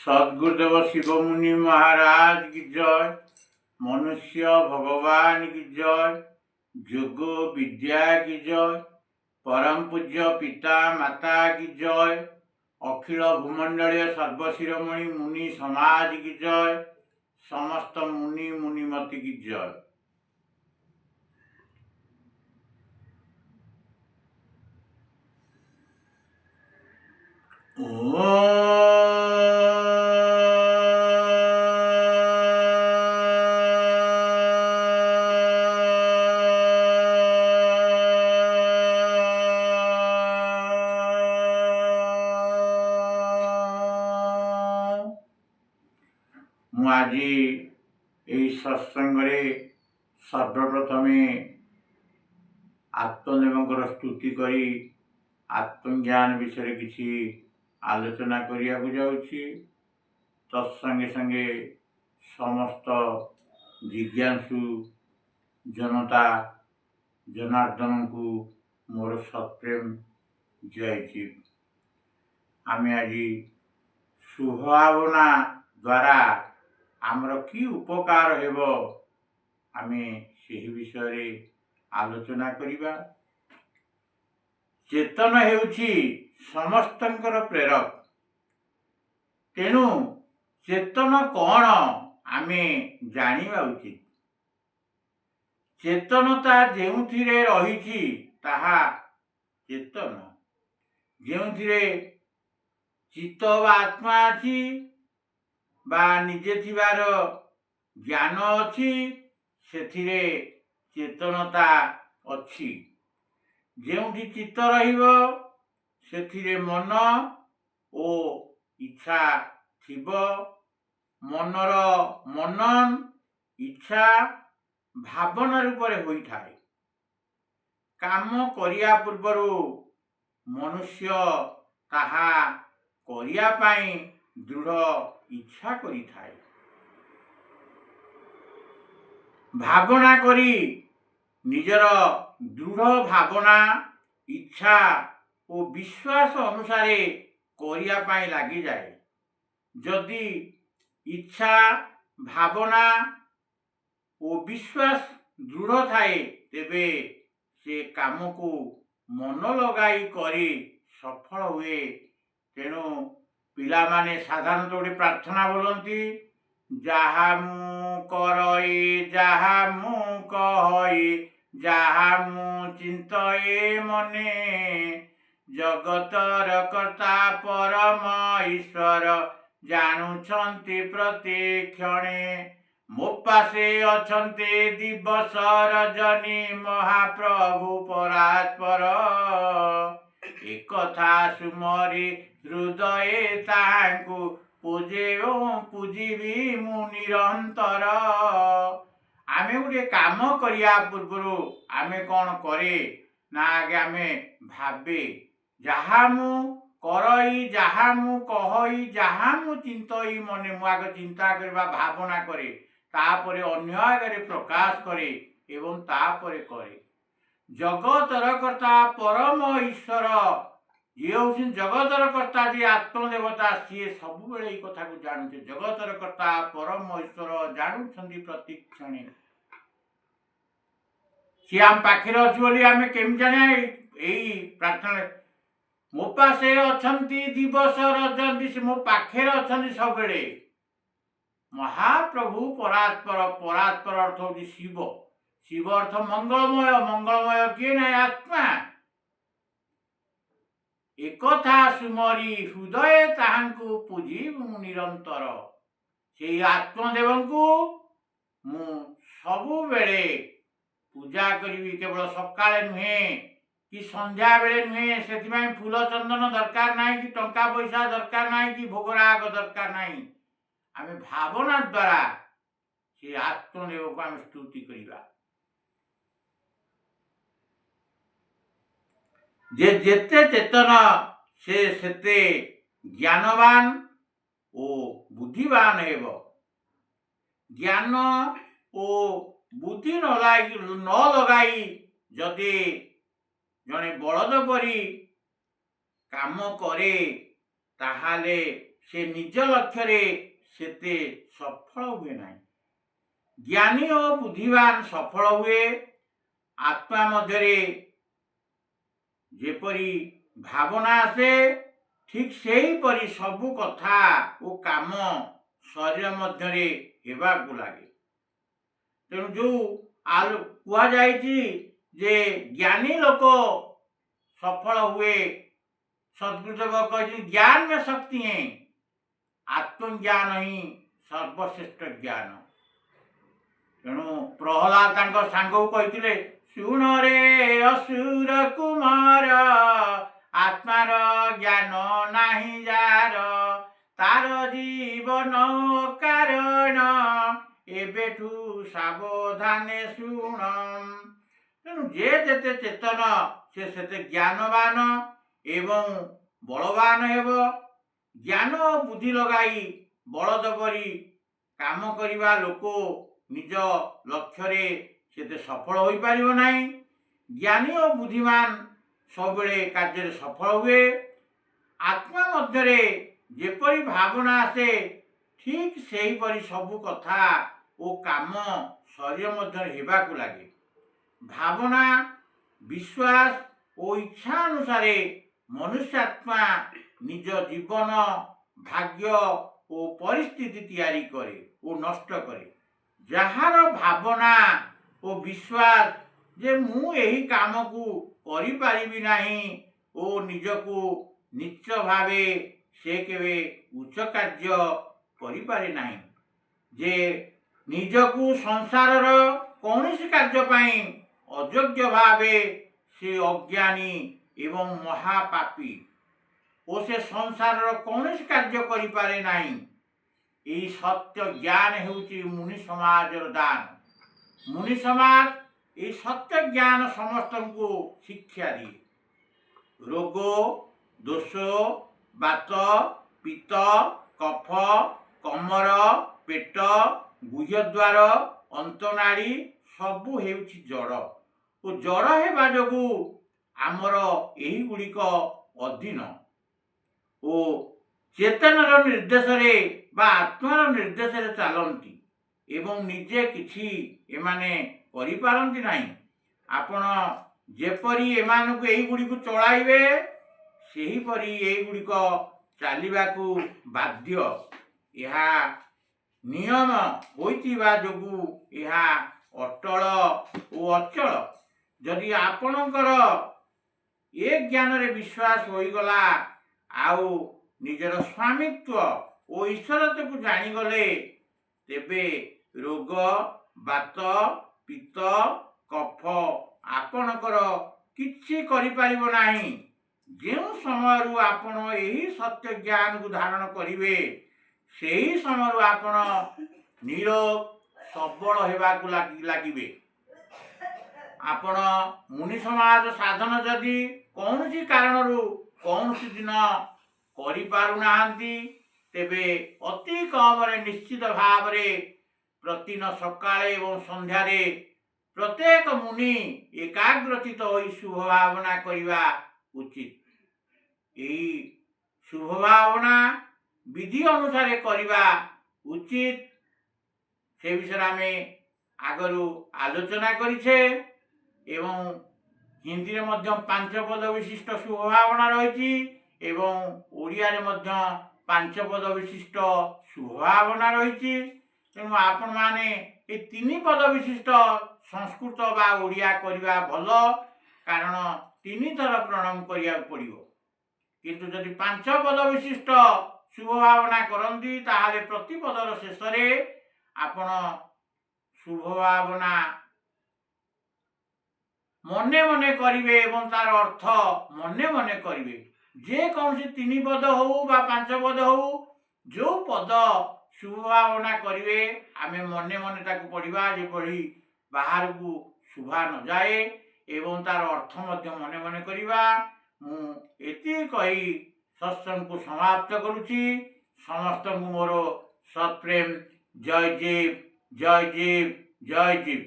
सद्गुरुदेव शिवमुनि महाराज की जय। मनुष्य भगवान की जय। योग विद्या की जय। परम पूज्य पिता माता की जय। अखिल भूमंडलीय सर्वशिरोमणि मुनि समाज की जय। समस्त मुनि मुनिमति की जय। मु आज यही सत्संगे सर्वप्रथमे आत्मदेव स्तुति करी आत्मज्ञान विषय किसी आलोचना करिया जाऊँगी। तत्संगे संगे समस्त जिज्ञासु जनता जनार्दन को मोर सत्प्रेम जय। आम आज सुभावना द्वारा आमर कि उपकार हेब आमे सेही विषय आलोचना करिबा। चेतन हेउछि समस्तंकर प्रेरक। तेणु चेतन कौन आमे जानिबा उचित। चेतनता जेउथिरे रहिछि ताहा चेतन। जेउथिरे चित्त वा आत्मा अछि बा निजे थिबार ज्ञान अछि सेथिरे चेतनता अछि। जेउठी चित्त रहिबो सेथिरे मन ओ इच्छा थिबो। मनर मनन इच्छा भावना रूपरे होई थाए। काम करिया पूर्वरु मनुष्य ताहा करिया पाई दृढ़ इच्छा करी थाए। भावना करी निजर दृढ़ भावना इच्छा और विश्वास अनुसारे करिया पाई लागी जाए। जदि इच्छा भावना और विश्वास दृढ़ थाए तेबे से काम को मन लगाई करी सफल हुए। तेणु पिला माने साधारणतः गोटे प्रार्थना बोलती, जहा मु करई जहा मु कहई जहा मु चिंतये मने, जगतर कर्ता परम ईश्वर जानुछंती प्रतिक्षणे। मो पासे अछंते दिवस रजनी महाप्रभु परात्पर। एक कथा सुमरी हृदय तांकु पूजे पूजिबी मु निरंतर। आमे गोटे काम करिया पूर्व आमे कौन करे ना आगे आमे भावे जहा मु करई जहा मु कहई जहा मु चिंतई मने। मु आगे चिंता करबा भावना करे तापरे अन्य आगे प्रकाश करे एवं तापरे करे। जगतर कर्ता परम ईश्वर ये हूँ जगतर कर्ता जी आत्मदेवता सी सब बेले कथा को जानुचे। जगतर कर्ता परम ईश्वर जानुछंती प्रतिक्षणे। सी आम पाखे अच्छी बोली आम केम जाने यही प्रार्थना। मो पासे अछंती दिवस रजंती से मो पाखे अछंती सब बेले। महाप्रभु परात्पर। परात्पर अर्थ होची शिव। शिव अर्थ मंगलमय। मंगलमय किए ना आत्मा। एकथा सुमरी हृदय ताहांकु पूजी मु निरंतर। से आत्मदेव को मु सबु बेले पूजा करी। केवल सकाळे नुहे कि संध्या बेले नुहे। से फूल चंदन दरकार नहीं कि टंका पैसा दरकार नहीं कि भोगराग दरकार नहीं। आमे भावना द्वारा से आत्मदेव को आम स्तुति करिबा। जे जेते चेतन से सेते ज्ञानवान ओ बुद्धिवान हेब। ज्ञान ओ बुद्धि न लगाई जदि जने बलद परी काम करे ताहाले से निज लक्ष्य सेते सफल हुए ना। ज्ञानी और बुद्धिमान सफल हुए आत्मा मध्य जेपरी भावना आसे ठीक सेही परी सबु कथा और काम शरीर मध्य हेबाकु लागे। तेणु जो कह जे ज्ञानी लोक सफल हुए, सद्गुरुदेव कहते ज्ञान में शक्ति है, आत्मज्ञान ही सर्वश्रेष्ठ ज्ञान। तेणु प्रहलाद सांग कहते सुन रे असुर कुमार आत्मार ज्ञान नाही जार तार जीवन कारण एबेठू सावधाने शुण। तेणु जे जेते चेतन से सेते ज्ञानवान एवं बलवान हेब। ज्ञान और बुद्धि लगाई बलद परी काम करिवा लोक निज लक्ष्य सेते सफल हो पारिबो नाही। ज्ञानी और बुद्धिमान सब कार्य सफल हुए। आत्मा मध्य जेपरी भावना आसे ठीक सेही परी सबु कथा ओ काम शरीर मध्य हेबाकु लागे। भावना विश्वास और इच्छा अनुसार मनुष्य आत्मा निज जीवन भाग्य और परिस्थिति तैयारी करे और नष्ट करे। जहार भावना और विश्वास जे मु एही काम को करि पारिबि नाही और निजको नीच भावे से केवे उच्च कार्य करि पारे नाही। जे निजको संसार कौनसी कार्य पाई अयोग्य भावे से अज्ञानी एवं महापापी ओ से संसार कौनसी कार्य करि पारे नाही। यही सत्य ज्ञान हेउची मुनि समाजर दान। मुनि समाज ये सत्य ज्ञान समस्त को शिक्षा दिए। रोग दोष बात पित्त कफ कमर पेट गुह्यद्वार अंतनाड़ी सबू हेउची जड़ और जड़ हेबा जोगु आमर एही गुड़िक अधीन ओ चेतनार निर्देश बा आत्मार निर्देश चलती एवं निजे किछि एमाने करि पारंती नाही। आपण जेपरी एमानकु एही गुड़िक चलाइबे सेही परी एही गुड़िक चालिबाकू बाध्य। यहा नियम होइतिबा जोगु यहा अटल ओ अचल। जदि आपणकर ए ज्ञान रे विश्वास होइगला आउ निजर स्वामित्व ओ ईश्वरत्व को जानिगले तेबे रोग बात पित्त कफ आपणकर किछि करि पारिबो नाही। जेउ समय आपण एही सत्य ज्ञान को धारण करिवे सेही समय आपण निरोग सबल हेबाकू लागिबे। आपण मुनि समाज साधन जदि कौनसी कारण कौनसी दिन करि पारु नाहंती तेबे अति कम निश्चित भाव प्रतिदिन सकाळे एवं संध्यारे प्रत्येक मुनि एकाग्रचित होई शुभ भावना करिवा उचित। यही शुभ भावना विधि अनुसार करिवा उचित से विषय आमे आगरू आलोचना करिछे एवं हिंदी रे मध्य 5 पद विशिष्ट शुभ भावना रहिछि एवं ओडिया रे मध्य 5 पद विशिष्ट शुभ भावना रहिछि। तेणु आपण माने ए 3 पद विशिष्ट संस्कृत बा ओडिया करिवा भल कारण 3 थर प्रणाम करिया पड़िबो। किंतु जदि 5 पद विशिष्ट शुभ भावना करंती ताहाले प्रति पदर शेष रे आपण शुभ भावना मने मने करिवे एवं तार अर्थ मने मने करिवे। जे कौन 3 पद हो बा 5 पद हो जो पद शुभ भावना करिवे आमे मने मने ताकू पढ़िबा जे पढ़ी बाहर को शुभा न जाए एवं तार अर्थ मध्य मने मने करिबा। मु एति कही सत्संग को समाप्त करुछि। समस्त मोर सत्प्रेम। जय जीव जय जीव जय जीव।